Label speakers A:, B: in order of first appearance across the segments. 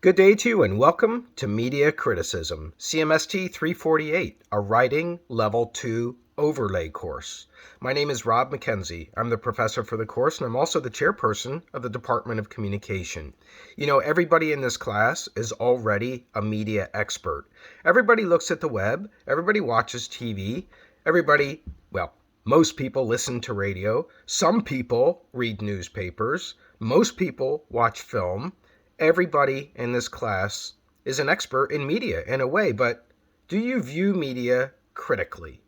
A: Good day to you and welcome to Media Criticism, CMST 348, a Writing Level 2 Overlay course. My name is Rob McKenzie. I'm the professor for the course and I'm also the chairperson of the Department of Communication. You know, everybody in this class is already a media expert. Everybody looks at the web, everybody watches TV, most people listen to radio, some people read newspapers, most people watch film. Everybody in this class is an expert in media in a way, but do you view media critically?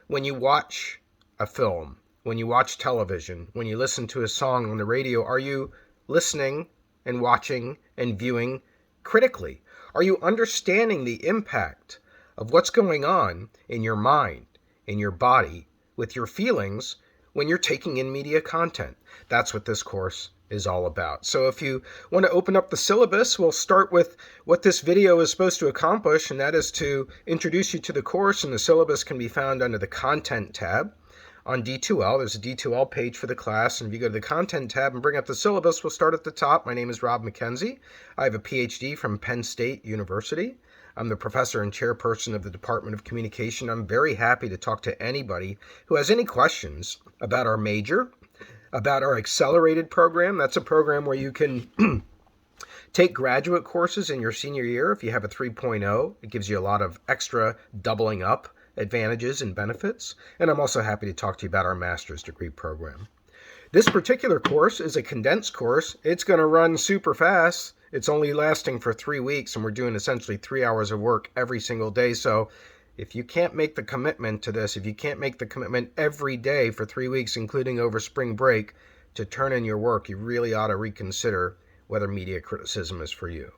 A: When you watch a film, when you watch television, when you listen to a song on the radio, are you listening and watching and viewing critically? Are you understanding the impact of what's going on in your mind, in your body, with your feelings when you're taking in media content? That's what this course is all about. So if you want to open up the syllabus, we'll start with what this video is supposed to accomplish, and that is to introduce you to the course, and the syllabus can be found under the Content tab. On D2L, there's a D2L page for the class, and if you go to the Content tab and bring up the syllabus, we'll start at the top. My name is Rob McKenzie. I have a Ph.D. from Penn State University. I'm the professor and chairperson of the Department of Communication. I'm very happy to talk to anybody who has any questions about our major, about our accelerated program. That's a program where you can take graduate courses in your senior year. If you have a 3.0, it gives you a lot of extra doubling up advantages and benefits. And I'm also happy to talk to you about our master's degree program. This particular course is a condensed course. It's going to run super fast. It's only lasting for 3 weeks, and we're doing essentially 3 hours of work every single day. So if you can't make the commitment to this, if you can't make the commitment every day for 3 weeks, including over spring break, to turn in your work, you really ought to reconsider whether media criticism is for you.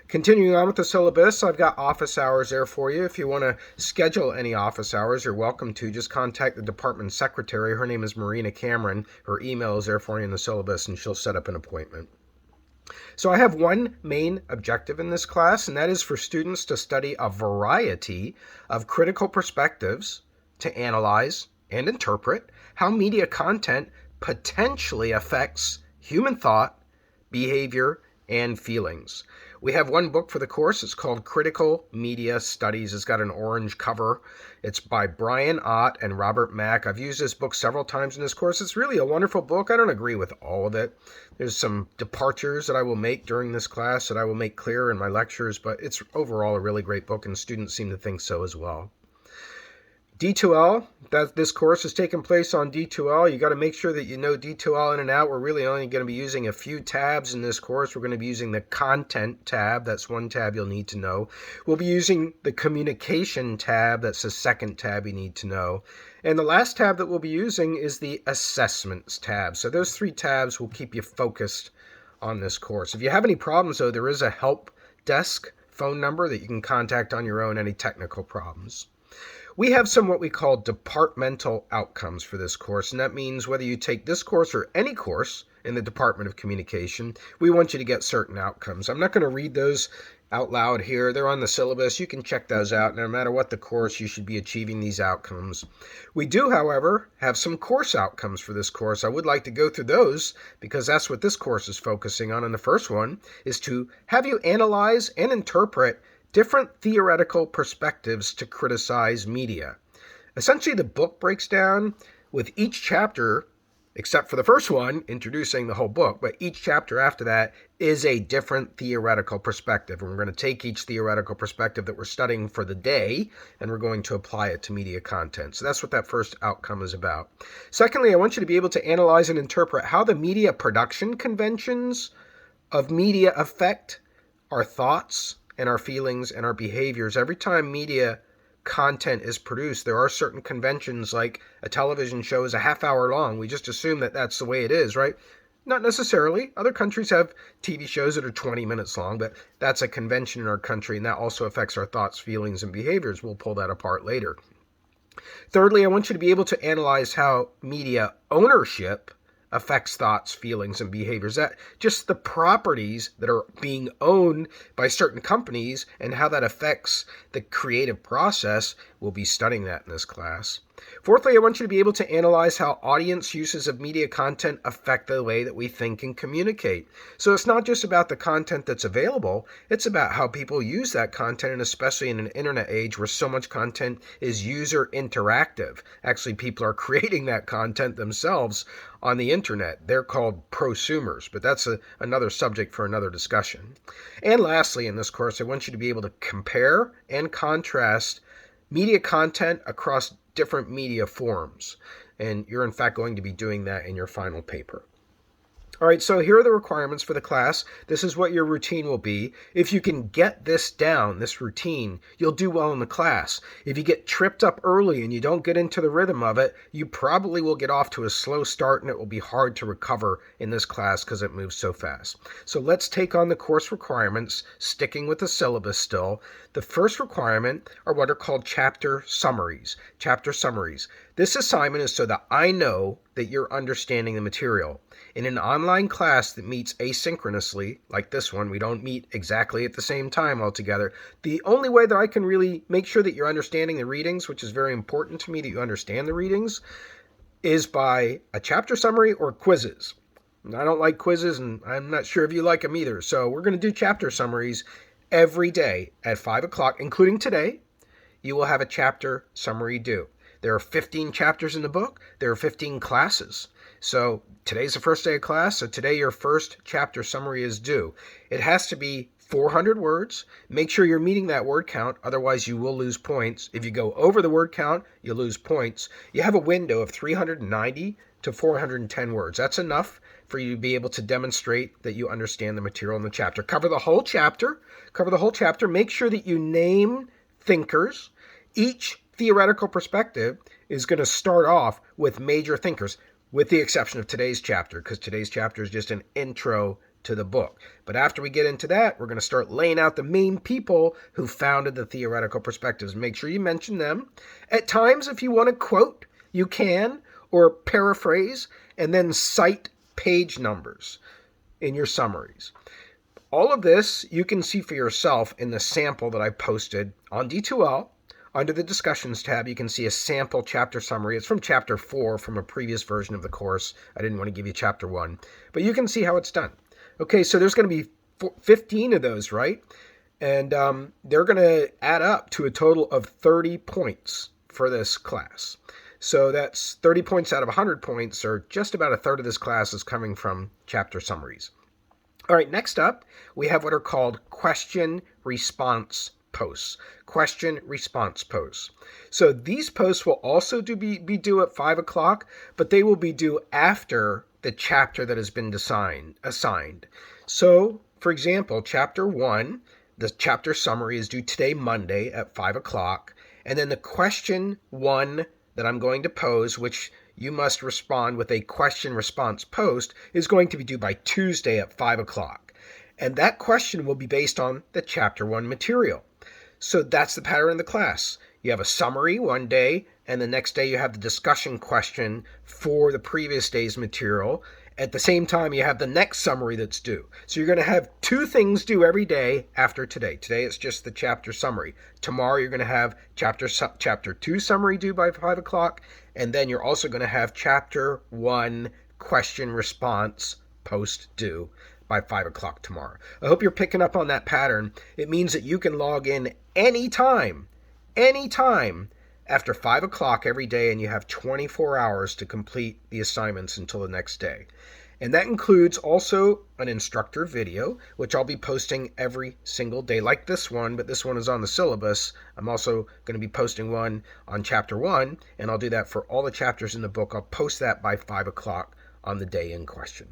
A: Continuing on with the syllabus, I've got office hours there for you. If you want to schedule any office hours, you're welcome to. Just contact the department secretary. Her name is Marina Cameron. Her email is there for you in the syllabus, and she'll set up an appointment. So I have one main objective in this class, and that is for students to study a variety of critical perspectives to analyze and interpret how media content potentially affects human thought, behavior, and feelings. We have one book for the course. It's called Critical Media Studies. It's got an orange cover. It's by Brian Ott and Robert Mack. I've used this book several times in this course. It's really a wonderful book. I don't agree with all of it. There's some departures that I will make during this class that I will make clear in my lectures, but it's overall a really great book, and students seem to think so as well. D2L, this course is taking place on D2L. You got to make sure that you know D2L in and out. We're really only going to be using a few tabs in this course. We're going to be using the Content tab. That's one tab you'll need to know. We'll be using the Communication tab. That's the second tab you need to know. And the last tab that we'll be using is the Assessments tab. So those three tabs will keep you focused on this course. If you have any problems, though, there is a help desk phone number that you can contact on your own, any technical problems. We have some what we call departmental outcomes for this course, and that means whether you take this course or any course in the Department of Communication, we want you to get certain outcomes. I'm not going to read those out loud here. They're on the syllabus. You can check those out. No matter what the course, you should be achieving these outcomes. We do, however, have some course outcomes for this course. I would like to go through those because that's what this course is focusing on. And the first one is to have you analyze and interpret different theoretical perspectives to criticize media. Essentially, the book breaks down with each chapter, except for the first one, introducing the whole book, but each chapter after that is a different theoretical perspective. And we're going to take each theoretical perspective that we're studying for the day, and we're going to apply it to media content. So that's what that first outcome is about. Secondly, I want you to be able to analyze and interpret how the media production conventions of media affect our thoughts and our feelings and our behaviors. Every time media content is produced, there are certain conventions, like a television show is a half hour long. We just assume that that's the way it is, right? Not necessarily. Other countries have TV shows that are 20 minutes long, but that's a convention in our country, and that also affects our thoughts, feelings, and behaviors. We'll pull that apart later. Thirdly, I want you to be able to analyze how media ownership affects thoughts, feelings, and behaviors. That just the properties that are being owned by certain companies and how that affects the creative process. We'll be studying that in this class. Fourthly, I want you to be able to analyze how audience uses of media content affect the way that we think and communicate. So it's not just about the content that's available, it's about how people use that content, and especially in an internet age where so much content is user interactive. Actually, people are creating that content themselves on the internet. They're called prosumers, but that's another subject for another discussion. And lastly, in this course, I want you to be able to compare and contrast media content across different media forms. And you're in fact going to be doing that in your final paper. All right, so here are the requirements for the class. This is what your routine will be. If you can get this down, this routine, you'll do well in the class. If you get tripped up early and you don't get into the rhythm of it, you probably will get off to a slow start and it will be hard to recover in this class because it moves so fast. So let's take on the course requirements, sticking with the syllabus still. The first requirement are what are called chapter summaries. Chapter summaries. This assignment is so that I know that you're understanding the material. In an online class that meets asynchronously, like this one, we don't meet exactly at the same time altogether. The only way that I can really make sure that you're understanding the readings, which is very important to me that you understand the readings, is by a chapter summary or quizzes. I don't like quizzes, and I'm not sure if you like them either. So we're going to do chapter summaries every day at 5 o'clock, including today. You will have a chapter summary due. There are 15 chapters in the book. There are 15 classes. So today's the first day of class, so today your first chapter summary is due. It has to be 400 words. Make sure you're meeting that word count, otherwise you will lose points. If you go over the word count, you lose points. You have a window of 390 to 410 words. That's enough for you to be able to demonstrate that you understand the material in the chapter. Cover the whole chapter. Cover the whole chapter. Make sure that you name thinkers. Each theoretical perspective is going to start off with major thinkers, with the exception of today's chapter, because today's chapter is just an intro to the book. But after we get into that, we're going to start laying out the main people who founded the theoretical perspectives. Make sure you mention them. At times, if you want to quote, you can, or paraphrase, and then cite page numbers in your summaries. All of this you can see for yourself in the sample that I posted on D2L. Under the discussions tab, you can see a sample chapter summary. It's from chapter 4 from a previous version of the course. I didn't want to give you chapter 1, but you can see how it's done. Okay, so there's going to be 15 of those, right? And they're going to add up to a total of 30 points for this class. So that's 30 points out of 100 points, or just about a third of this class is coming from chapter summaries. All right, next up, we have what are called question-response posts. Question-response posts. So these posts will also be due at 5 o'clock, but they will be due after the chapter that has been assigned. So, for example, chapter 1, the chapter summary is due today, Monday, at 5 o'clock, and then the question 1 that I'm going to pose, which you must respond with a question-response post, is going to be due by Tuesday at 5 o'clock. And that question will be based on the chapter 1 material. So that's the pattern in the class. You have a summary one day, and the next day you have the discussion question for the previous day's material. At the same time, you have the next summary that's due. So you're going to have 2 things due every day after today. Today it's just the chapter summary. Tomorrow you're going to have chapter 2 summary due by 5 o'clock, and then you're also going to have chapter 1 question response post due by 5 o'clock tomorrow. I hope you're picking up on that pattern. It means that you can log in anytime after 5 o'clock every day, and you have 24 hours to complete the assignments until the next day. And that includes also an instructor video, which I'll be posting every single day, like this one, but this one is on the syllabus. I'm also going to be posting one on chapter 1, and I'll do that for all the chapters in the book. I'll post that by 5 o'clock on the day in question.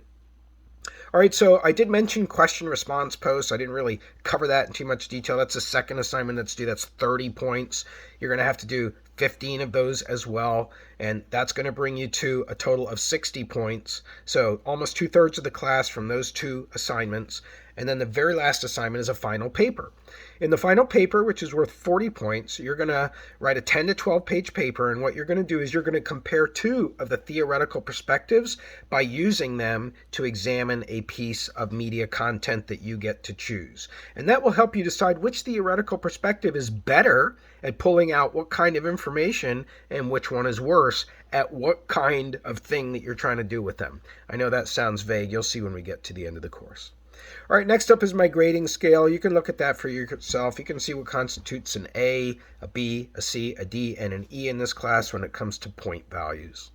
A: All right, so I did mention question response posts. I didn't really cover that in too much detail. That's the second assignment that's due. That's 30 points. You're going to have to do 15 of those as well. And that's going to bring you to a total of 60 points. So almost 2/3 of the class from those two assignments. And then the very last assignment is a final paper. In the final paper, which is worth 40 points, you're going to write a 10 to 12 page paper. And what you're going to do is you're going to compare two of the theoretical perspectives by using them to examine a piece of media content that you get to choose. And that will help you decide which theoretical perspective is better at pulling out what kind of information and which one is worse at what kind of thing that you're trying to do with them. I know that sounds vague. You'll see when we get to the end of the course. All right, next up is my grading scale. You can look at that for yourself. You can see what constitutes an A, a B, a C, a D, and an E in this class when it comes to point values.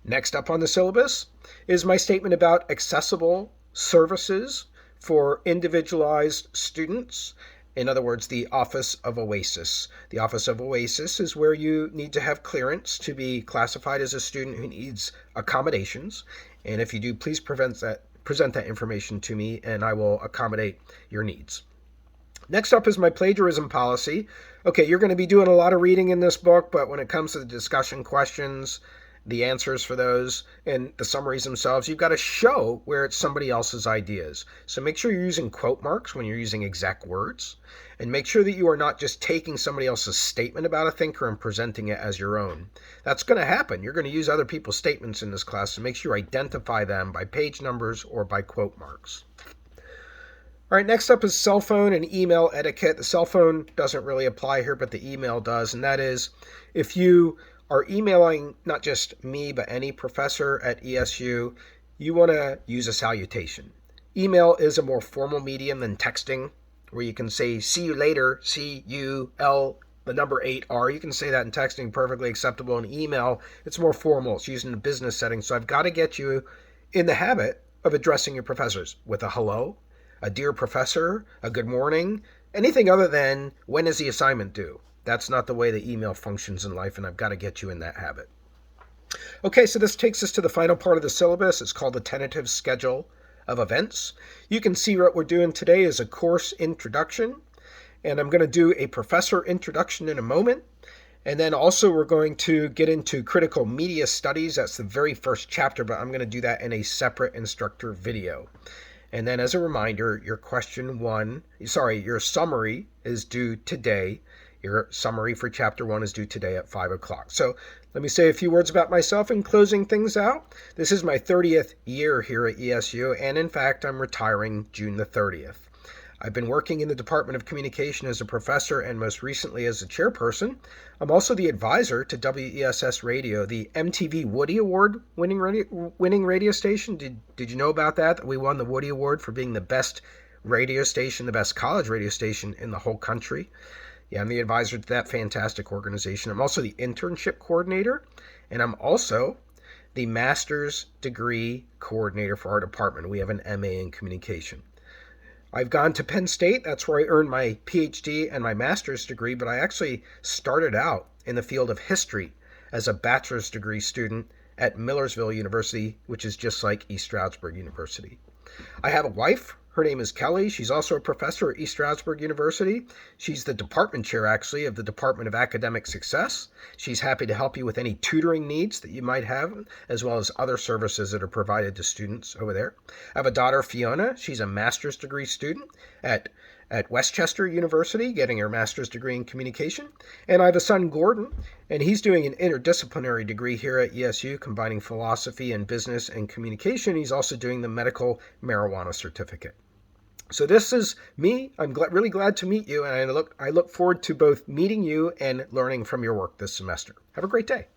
A: Next up on the syllabus is my statement about accessible services for individualized students. In other words, the Office of OASIS. The Office of OASIS is where you need to have clearance to be classified as a student who needs accommodations. And if you do, please present that information to me and I will accommodate your needs. Next up is my plagiarism policy. Okay, you're going to be doing a lot of reading in this book, but when it comes to the discussion questions, the answers for those, and the summaries themselves, you've got to show where it's somebody else's ideas. So make sure you're using quote marks when you're using exact words, and make sure that you are not just taking somebody else's statement about a thinker and presenting it as your own. That's going to happen. You're going to use other people's statements in this class, so make sure you identify them by page numbers or by quote marks. All right, next up is cell phone and email etiquette. The cell phone doesn't really apply here, but the email does, and that is if you are emailing not just me, but any professor at ESU, you want to use a salutation. Email is a more formal medium than texting, where you can say, see you later, C-U-L, the number 8-R. You can say that in texting, perfectly acceptable. In email, it's more formal. It's used in a business setting. So I've got to get you in the habit of addressing your professors with a hello, a dear professor, a good morning, anything other than when is the assignment due. That's not the way the email functions in life, and I've got to get you in that habit. Okay, so this takes us to the final part of the syllabus. It's called the tentative schedule of events. You can see what we're doing today is a course introduction, and I'm going to do a professor introduction in a moment. And then also we're going to get into critical media studies. That's the very first chapter, but I'm going to do that in a separate instructor video. And then as a reminder, your summary is due today. Your summary for Chapter 1 is due today at 5 o'clock. So let me say a few words about myself in closing things out. This is my 30th year here at ESU, and in fact, I'm retiring June the 30th. I've been working in the Department of Communication as a professor and most recently as a chairperson. I'm also the advisor to WESS Radio, the MTV Woody Award winning radio station. Did you know about that? That we won the Woody Award for being the best radio station, the best college radio station in the whole country. Yeah, I'm the advisor to that fantastic organization. I'm also the internship coordinator, and I'm also the master's degree coordinator for our department. We have an MA in communication. I've gone to Penn State. That's where I earned my Ph.D. and my master's degree, but I actually started out in the field of history as a bachelor's degree student at Millersville University, which is just like East Stroudsburg University. I have a wife. Her name is Kelly. She's also a professor at East Stroudsburg University. She's the department chair, actually, of the Department of Academic Success. She's happy to help you with any tutoring needs that you might have, as well as other services that are provided to students over there. I have a daughter, Fiona. She's a master's degree student at Westchester University, getting her master's degree in communication. And I have a son, Gordon, and he's doing an interdisciplinary degree here at ESU, combining philosophy and business and communication. He's also doing the medical marijuana certificate. So this is me. I'm really glad to meet you, and I look forward to both meeting you and learning from your work this semester. Have a great day.